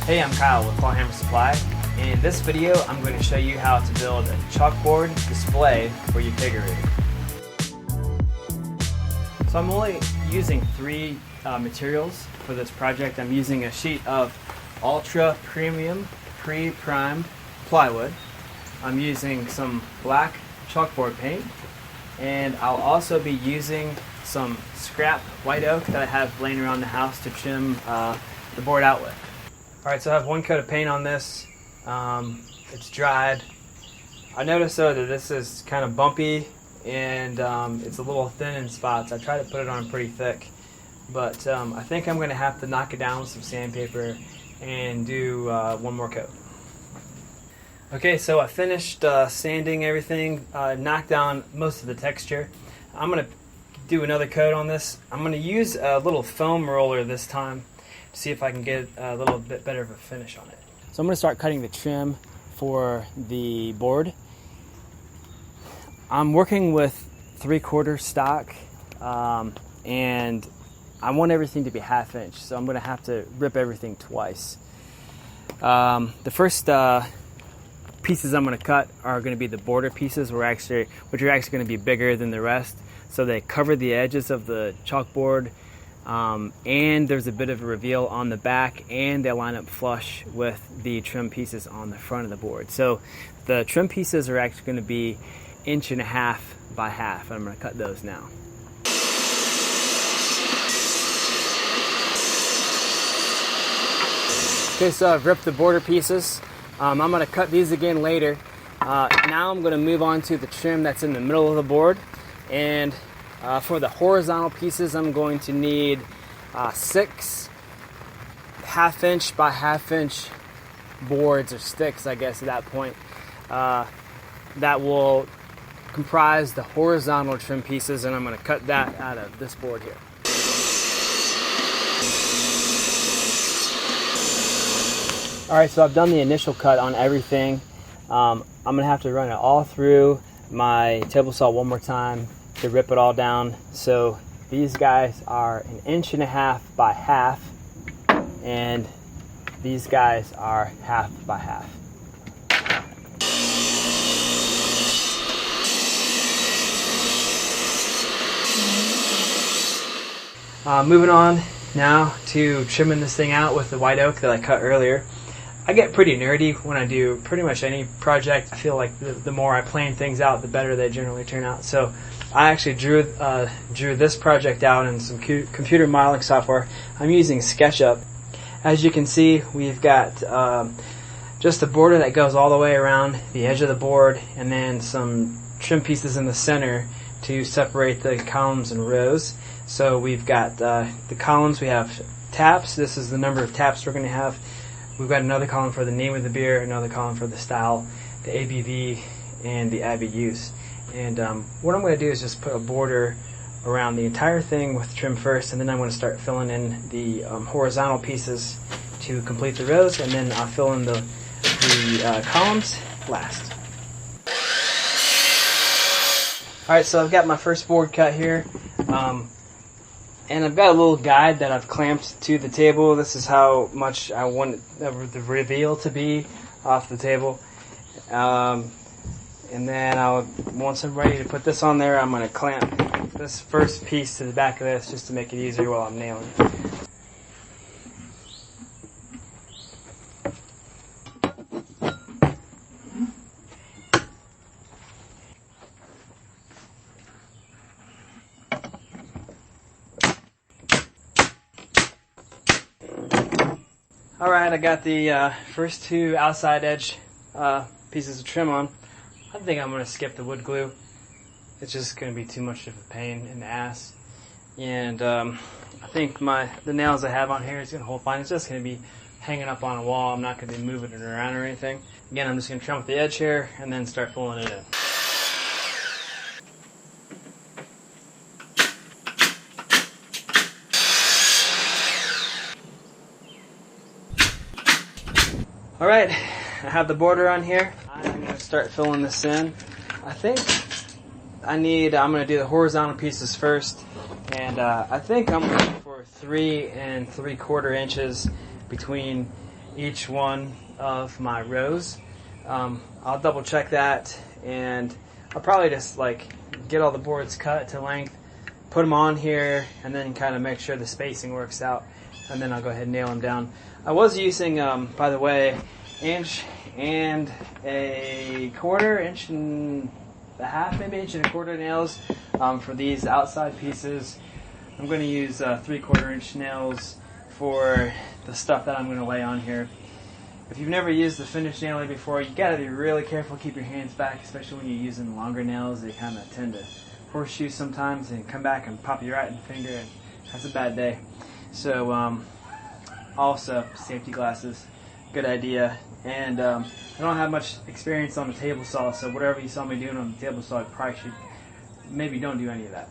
Hey, I'm Kyle with Clawhammer Supply, and in this video I'm going to show you how to build a chalkboard display for your kegerator. So I'm only using three materials for this project. I'm using a sheet of ultra premium pre-primed plywood. I'm using some black chalkboard paint, and I'll also be using some scrap white oak that I have laying around the house to trim the board out with. Alright, so I have one coat of paint on this. It's dried. I noticed though that this is kind of bumpy and it's a little thin in spots. I tried to put it on pretty thick, but I think I'm going to have to knock it down with some sandpaper and do one more coat. Okay, so I finished sanding everything, knocked down most of the texture. I'm going to do another coat on this. I'm going to use a little foam roller this time to see if I can get a little bit better of a finish on it. So I'm going to start cutting the trim for the board. I'm working with 3/4 stock, and I want everything to be 1/2 inch, so I'm going to have to rip everything twice. The first pieces I'm going to cut are going to be the border pieces, which are actually going to be bigger than the rest, so they cover the edges of the chalkboard. And there's a bit of a reveal on the back, and they line up flush with the trim pieces on the front of the board. So the trim pieces are actually going to be 1.5 inches by 1/2. I'm going to cut those now. Okay, so I've ripped the border pieces. I'm going to cut these again later. Now I'm going to move on to the trim that's in the middle of the board, and for the horizontal pieces, I'm going to need 6 1/2 inch by 1/2 inch boards, or sticks, I guess, at that point, that will comprise the horizontal trim pieces, and I'm going to cut that out of this board here. Alright, so I've done the initial cut on everything. I'm going to have to run it all through my table saw one more time to rip it all down. So these guys are 1.5 inches by 1/2, and these guys are 1/2 by 1/2. Moving on now to trimming this thing out with the white oak that I cut earlier. I get pretty nerdy when I do pretty much any project. I feel like the more I plan things out, the better they generally turn out. So I actually drew this project out in some computer modeling software. I'm using SketchUp. As you can see, we've got just a border that goes all the way around the edge of the board, and then some trim pieces in the center to separate the columns and rows. So we've got the columns, we have taps. This is the number of taps we're going to have. We've got another column for the name of the beer, another column for the style, the ABV, and the IBUs. And what I'm going to do is just put a border around the entire thing with trim first, and then I'm going to start filling in the horizontal pieces to complete the rows, and then I'll fill in the columns last. Alright, so I've got my first board cut here. And I've got a little guide that I've clamped to the table. This is how much I want the reveal to be off the table. And then once I'm ready to put this on there, I'm going to clamp this first piece to the back of this just to make it easier while I'm nailing it. Alright, I got the first two outside edge pieces of trim on. I think I'm going to skip the wood glue. It's just going to be too much of a pain in the ass. And I think the nails I have on here is going to hold fine. It's just going to be hanging up on a wall. I'm not going to be moving it around or anything. Again, I'm just going to trim with the edge here and then start pulling it in. Alright, I have the border on here. I'm going to start filling this in. I think I'm going to do the horizontal pieces first, and I think I'm looking for 3 3/4 inches between each one of my rows. I'll double check that, and I'll probably just like get all the boards cut to length, put them on here, and then kind of make sure the spacing works out, and then I'll go ahead and nail them down. I was using, by the way, inch and a quarter, inch and a half, maybe inch and a quarter nails for these outside pieces. I'm going to use 3/4 inch nails for the stuff that I'm going to lay on here. If you've never used the finish nailer before, you got to be really careful, keep your hands back, especially when you're using longer nails. They kind of tend to horseshoe sometimes and come back and pop you right in the finger, and that's a bad day. So also safety glasses, good idea. And I don't have much experience on the table saw, so whatever you saw me doing on the table saw, I probably should maybe don't do any of that.